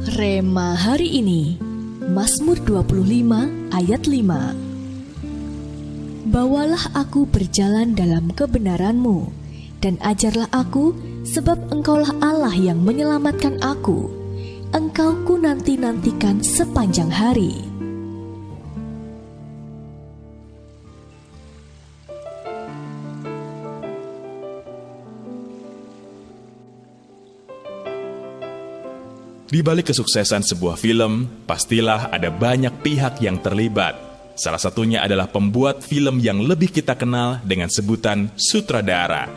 Rema hari ini, Mazmur 25 ayat 5. Bawalah aku berjalan dalam kebenaran-Mu, dan ajarlah aku, sebab Engkaulah Allah yang menyelamatkan aku. Engkau ku nanti-nantikan sepanjang hari. Di balik kesuksesan sebuah film, pastilah ada banyak pihak yang terlibat. Salah satunya adalah pembuat film yang lebih kita kenal dengan sebutan sutradara.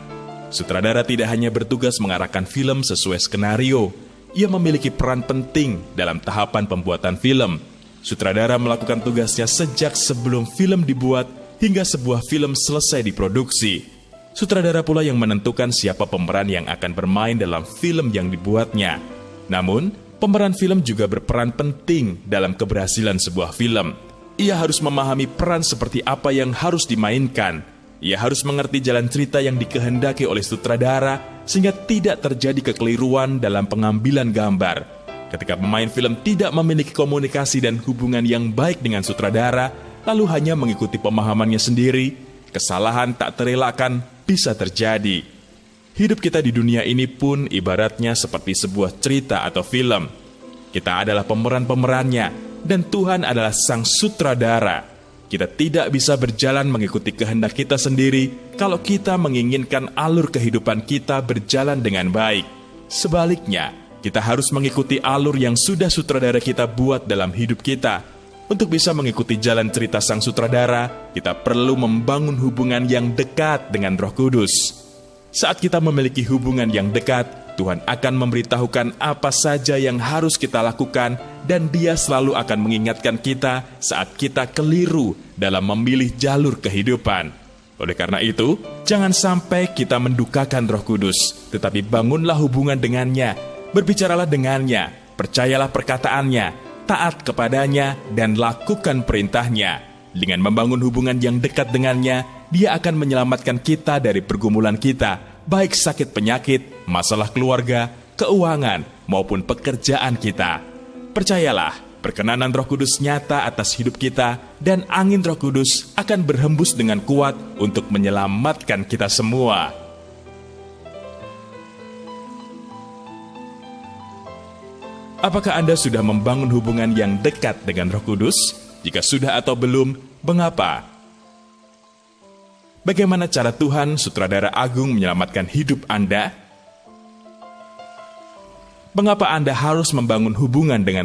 Sutradara tidak hanya bertugas mengarahkan film sesuai skenario, ia memiliki peran penting dalam tahapan pembuatan film. Sutradara melakukan tugasnya sejak sebelum film dibuat hingga sebuah film selesai diproduksi. Sutradara pula yang menentukan siapa pemeran yang akan bermain dalam film yang dibuatnya. Namun, pemeran film juga berperan penting dalam keberhasilan sebuah film. Ia harus memahami peran seperti apa yang harus dimainkan. Ia harus mengerti jalan cerita yang dikehendaki oleh sutradara sehingga tidak terjadi kekeliruan dalam pengambilan gambar. Ketika pemain film tidak memiliki komunikasi dan hubungan yang baik dengan sutradara, lalu hanya mengikuti pemahamannya sendiri, kesalahan tak terelakkan bisa terjadi. Hidup kita di dunia ini pun ibaratnya seperti sebuah cerita atau film. Kita adalah pemeran-pemerannya, dan Tuhan adalah sang sutradara. Kita tidak bisa berjalan mengikuti kehendak kita sendiri kalau kita menginginkan alur kehidupan kita berjalan dengan baik. Sebaliknya, kita harus mengikuti alur yang sudah sutradara kita buat dalam hidup kita. Untuk bisa mengikuti jalan cerita sang sutradara, kita perlu membangun hubungan yang dekat dengan Roh Kudus. Saat kita memiliki hubungan yang dekat, Tuhan akan memberitahukan apa saja yang harus kita lakukan, dan Dia selalu akan mengingatkan kita saat kita keliru dalam memilih jalur kehidupan. Oleh karena itu, jangan sampai kita mendukakan Roh Kudus, tetapi bangunlah hubungan dengannya, berbicaralah dengannya, percayalah perkataannya, taat kepadanya, dan lakukan perintahnya. Dengan membangun hubungan yang dekat dengannya, Dia akan menyelamatkan kita dari pergumulan kita, baik sakit penyakit, masalah keluarga, keuangan, maupun pekerjaan kita. Percayalah, perkenanan Roh Kudus nyata atas hidup kita, dan angin Roh Kudus akan berhembus dengan kuat untuk menyelamatkan kita semua. Apakah Anda sudah membangun hubungan yang dekat dengan Roh Kudus? Jika sudah atau belum, mengapa? Bagaimana cara Tuhan, sutradara agung, menyelamatkan hidup Anda? Mengapa Anda harus membangun hubungan dengan